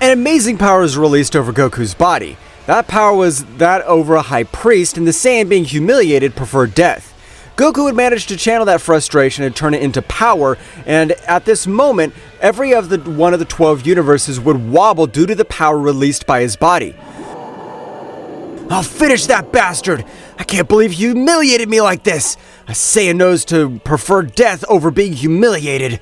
An amazing power was released over Goku's body. That power was that over a high priest, and the Saiyan being humiliated preferred death. Goku would manage to channel that frustration and turn it into power, and at this moment, every one of the 12 universes would wobble due to the power released by his body. I'll finish that bastard! I can't believe you humiliated me like this! A Saiyan knows to prefer death over being humiliated.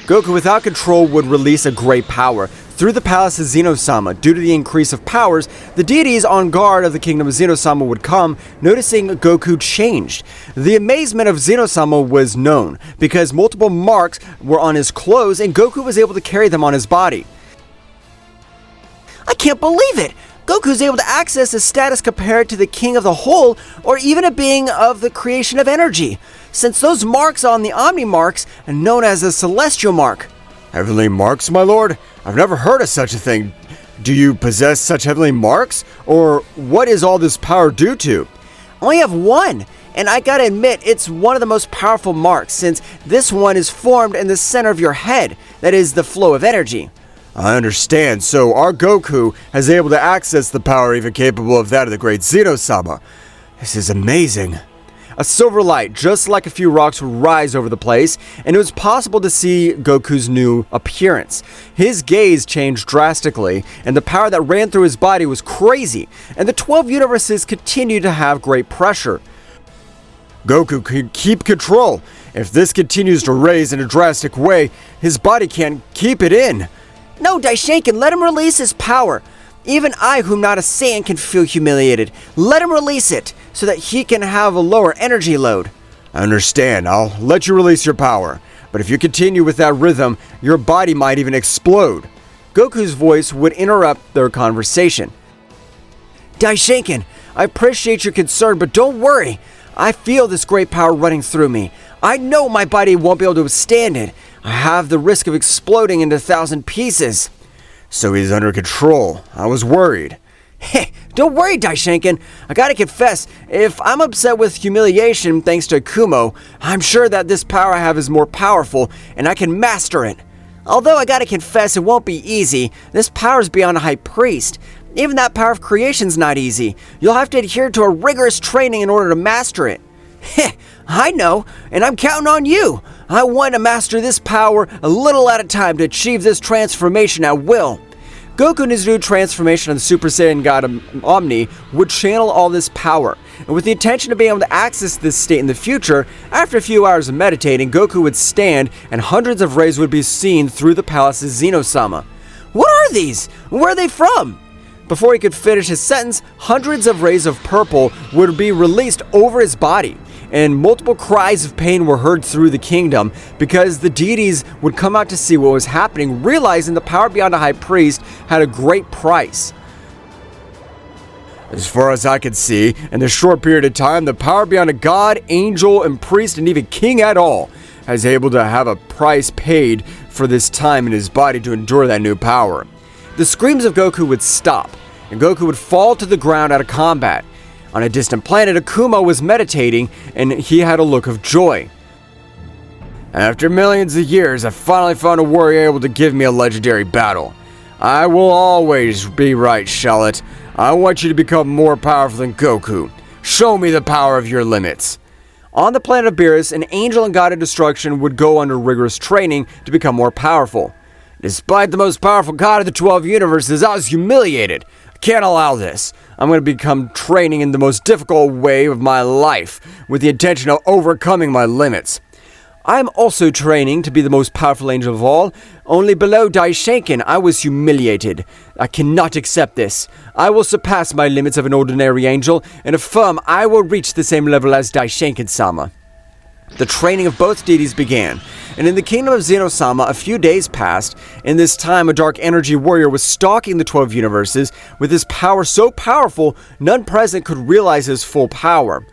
Goku without control would release a great power. Through the palace of Zeno-Sama, due to the increase of powers, the deities on guard of the kingdom of Zeno-Sama would come, noticing Goku changed. The amazement of Zeno-Sama was known, because multiple marks were on his clothes and Goku was able to carry them on his body. I can't believe it! Goku's able to access his status compared to the king of the whole, or even a being of the creation of energy, since those marks on the Omni marks are known as the celestial mark. Heavenly marks, my lord? I've never heard of such a thing. Do you possess such heavenly marks? Or what is all this power due to? I only have one, and I gotta admit, it's one of the most powerful marks, since this one is formed in the center of your head, that is the flow of energy. I understand, so our Goku has able to access the power even capable of that of the great Zeno-Sama. This is amazing. A silver light, just like a few rocks, would rise over the place, and it was possible to see Goku's new appearance. His gaze changed drastically, and the power that ran through his body was crazy, and the 12 universes continued to have great pressure. Goku could keep control. If this continues to raise in a drastic way, his body can't keep it in. No, Daishinkan, let him release his power. Even I, whom not a Saiyan, can feel humiliated. Let him release it, so that he can have a lower energy load. I understand. I'll let you release your power. But if you continue with that rhythm, your body might even explode. Goku's voice would interrupt their conversation. Daishinkan, I appreciate your concern, but don't worry. I feel this great power running through me. I know my body won't be able to withstand it. I have the risk of exploding into 1,000 pieces. So he's under control. I was worried. Hey, don't worry, Daishinkan. I gotta confess, if I'm upset with humiliation thanks to Kumo, I'm sure that this power I have is more powerful, and I can master it. Although I gotta confess it won't be easy, this power's beyond a high priest. Even that power of creation's not easy. You'll have to adhere to a rigorous training in order to master it. Heh, I know, and I'm counting on you. I want to master this power a little at a time to achieve this transformation at will. Goku in his new transformation of the Super Saiyan God Omni would channel all this power, and with the intention of being able to access this state in the future, after a few hours of meditating, Goku would stand and hundreds of rays would be seen through the palace of Zeno-Sama. What are these? Where are they from? Before he could finish his sentence, hundreds of rays of purple would be released over his body, and multiple cries of pain were heard through the kingdom because the deities would come out to see what was happening, realizing the power beyond a high priest had a great price. As far as I could see, in this short period of time, the power beyond a god, angel, and priest, and even king at all, is able to have a price paid for this time in his body to endure that new power. The screams of Goku would stop, and Goku would fall to the ground out of combat. On a distant planet, Akuma was meditating, and he had a look of joy. After millions of years, I finally found a warrior able to give me a legendary battle. I will always be right, Charlotte. I want you to become more powerful than Goku. Show me the power of your limits. On the planet of Beerus, an angel and god of destruction would go under rigorous training to become more powerful. Despite the most powerful god of the 12 universes, I was humiliated. I can't allow this. I'm going to become training in the most difficult way of my life, with the intention of overcoming my limits. I'm also training to be the most powerful angel of all. Only below Daishinkan, I was humiliated. I cannot accept this. I will surpass my limits of an ordinary angel, and affirm I will reach the same level as Daishinkan-sama. The training of both deities began, and in the kingdom of Zeno-Sama, a few days passed. In this time, a dark energy warrior was stalking the 12 universes. With his power so powerful, none present could realize his full power.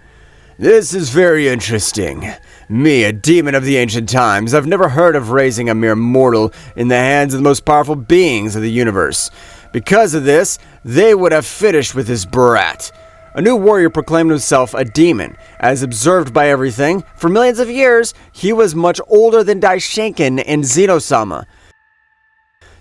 This is very interesting. Me, a demon of the ancient times, I've never heard of raising a mere mortal in the hands of the most powerful beings of the universe. Because of this, they would have finished with this brat. A new warrior proclaimed himself a demon. As observed by everything, for millions of years, he was much older than Daishinkan and Zeno-Sama.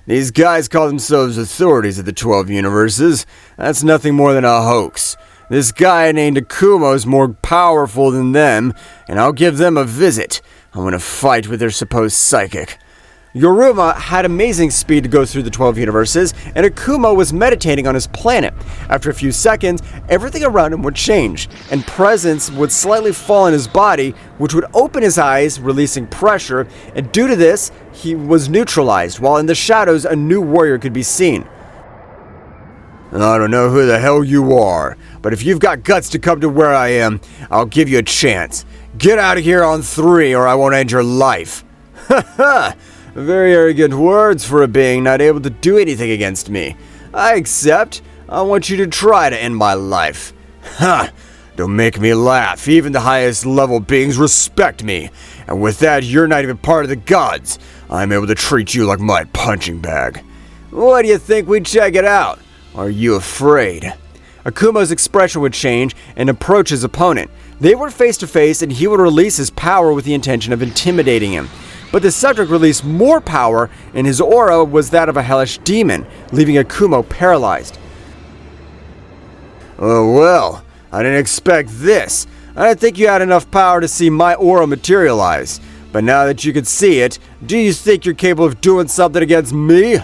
These guys call themselves authorities of the 12 universes. That's nothing more than a hoax. This guy named Akuma is more powerful than them, and I'll give them a visit. I'm gonna fight with their supposed psychic. Yoruma had amazing speed to go through the 12 universes, and Akuma was meditating on his planet. After a few seconds, everything around him would change, and presence would slightly fall in his body, which would open his eyes, releasing pressure, and due to this, he was neutralized, while in the shadows, a new warrior could be seen. I don't know who the hell you are, but if you've got guts to come to where I am, I'll give you a chance. Get out of here on 3 or I won't end your life. Ha ha! Very arrogant words for a being not able to do anything against me. I accept. I want you to try to end my life. Ha! Don't make me laugh. Even the highest level beings respect me. And with that, you're not even part of the gods. I'm able to treat you like my punching bag. What do you think we check it out? Are you afraid? Akuma's expression would change and approach his opponent. They were face to face and he would release his power with the intention of intimidating him. But the subject released more power, and his aura was that of a hellish demon, leaving Akuma paralyzed. Oh well, I didn't expect this. I didn't think you had enough power to see my aura materialize. But now that you can see it, do you think you're capable of doing something against me?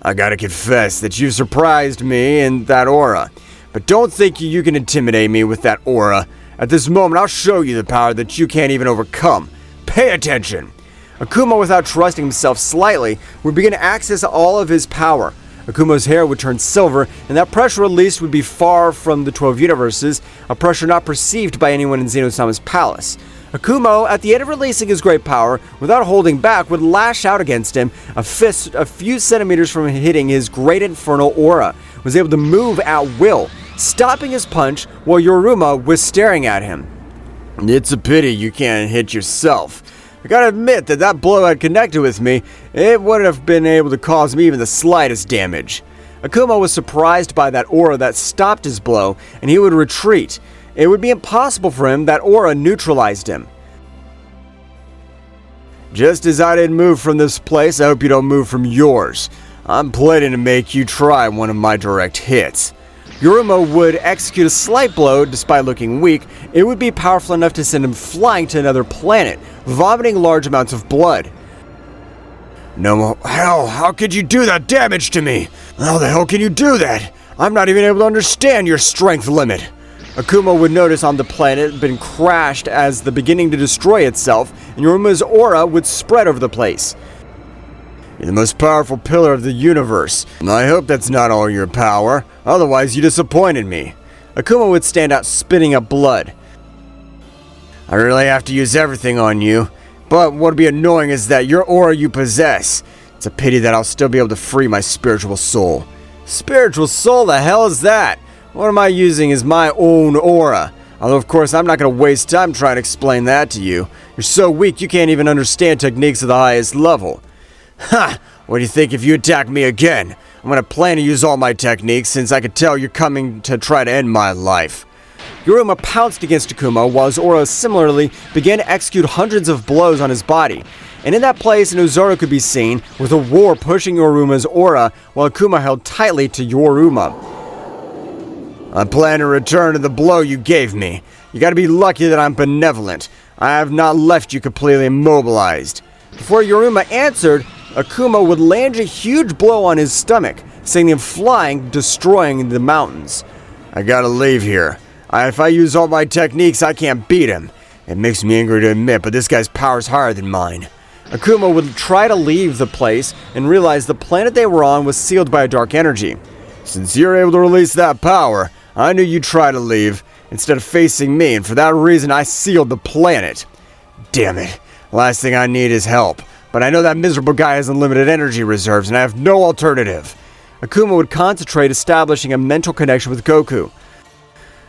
I gotta confess that you've surprised me in that aura. But don't think you can intimidate me with that aura. At this moment, I'll show you the power that you can't even overcome. Pay attention! Akuma, without trusting himself slightly, would begin to access all of his power. Akuma's hair would turn silver, and that pressure released would be far from the 12 universes, a pressure not perceived by anyone in Zeno-Sama's palace. Akuma, at the end of releasing his great power, without holding back, would lash out against him. A fist a few centimeters from hitting his great infernal aura, was able to move at will, stopping his punch while Yoruma was staring at him. It's a pity you can't hit yourself. I gotta admit that that blow had connected with me. It wouldn't have been able to cause me even the slightest damage. Akuma was surprised by that aura that stopped his blow, and he would retreat. It would be impossible for him, that aura neutralized him. Just as I didn't move from this place, I hope you don't move from yours. I'm planning to make you try one of my direct hits. Yoruma would execute a slight blow. Despite looking weak, it would be powerful enough to send him flying to another planet, vomiting large amounts of blood. No, hell, how could you do that damage to me? How the hell can you do that? I'm not even able to understand your strength limit. Akuma would notice on the planet had been crashed as the beginning to destroy itself, and Yoruma's aura would spread over the place. You're the most powerful pillar of the universe. I hope that's not all your power, otherwise you disappointed me. Akuma would stand out spitting up blood. I really have to use everything on you, but what would be annoying is that your aura you possess. It's a pity that I'll still be able to free my spiritual soul. Spiritual soul? The hell is that? What am I using as my own aura? Although, of course, I'm not going to waste time trying to explain that to you. You're so weak you can't even understand techniques at the highest level. Ha! What do you think if you attack me again? I'm gonna plan to use all my techniques since I could tell you're coming to try to end my life. Yoruma pounced against Akuma while his aura similarly began to execute hundreds of blows on his body. And in that place, an Ozaru could be seen with a roar pushing Yoruma's aura while Akuma held tightly to Yoruma. I plan to return to the blow you gave me. You gotta be lucky that I'm benevolent. I have not left you completely immobilized. Before Yoruma answered, Akuma would land a huge blow on his stomach, sending him flying, destroying the mountains. I gotta leave here. If I use all my techniques, I can't beat him. It makes me angry to admit, but this guy's power's higher than mine. Akuma would try to leave the place and realize the planet they were on was sealed by a dark energy. Since you're able to release that power, I knew you'd try to leave instead of facing me, and for that reason I sealed the planet. Damn it. Last thing I need is help. But I know that miserable guy has unlimited energy reserves, and I have no alternative. Akuma would concentrate establishing a mental connection with Goku.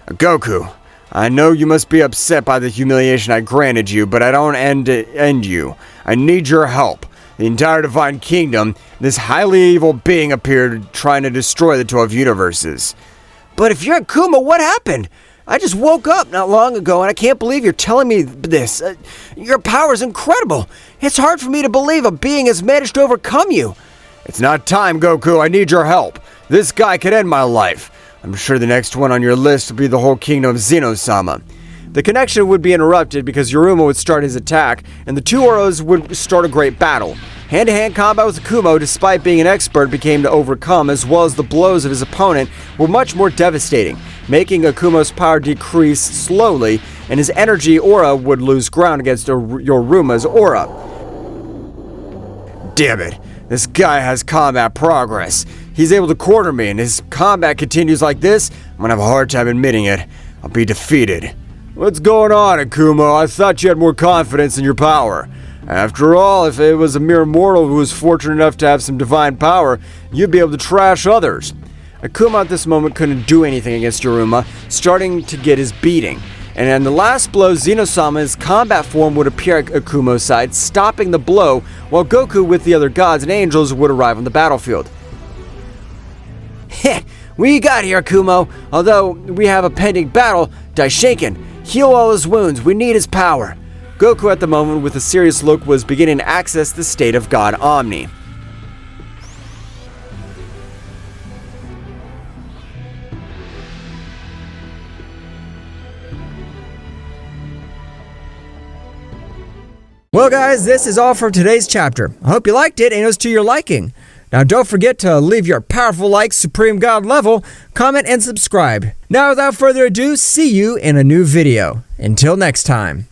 Goku, I know you must be upset by the humiliation I granted you, but I don't end you. I need your help. The entire Divine Kingdom, this highly evil being appeared trying to destroy the 12 universes. But if you're Akuma, what happened? I just woke up not long ago, and I can't believe you're telling me this. Your power is incredible. It's hard for me to believe a being has managed to overcome you. It's not time, Goku. I need your help. This guy could end my life. I'm sure the next one on your list will be the whole kingdom of Zeno-Sama. The connection would be interrupted because Yoruma would start his attack, and the two Oros would start a great battle. Hand-to-hand combat with Akumo, despite being an expert, became to overcome, as well as the blows of his opponent were much more devastating, making Akumo's power decrease slowly, and his energy aura would lose ground against Yoruma's aura. Damn it. This guy has combat progress. He's able to corner me, and his combat continues like this, I'm gonna have a hard time admitting it. I'll be defeated. What's going on, Akumo? I thought you had more confidence in your power. After all, if it was a mere mortal who was fortunate enough to have some divine power, you'd be able to trash others. Akuma at this moment couldn't do anything against Yoruma, starting to get his beating. And in the last blow, Zeno-Sama's combat form would appear at Akumo's side, stopping the blow, while Goku with the other gods and angels would arrive on the battlefield. Heh! What you got here, Akumo? Although we have a pending battle, Daishinken, heal all his wounds, we need his power. Goku at the moment, with a serious look, was beginning to access the state of God Omni. Well guys, this is all for today's chapter. I hope you liked it and it was to your liking. Now don't forget to leave your powerful like Supreme God level, comment and subscribe. Now without further ado, see you in a new video. Until next time.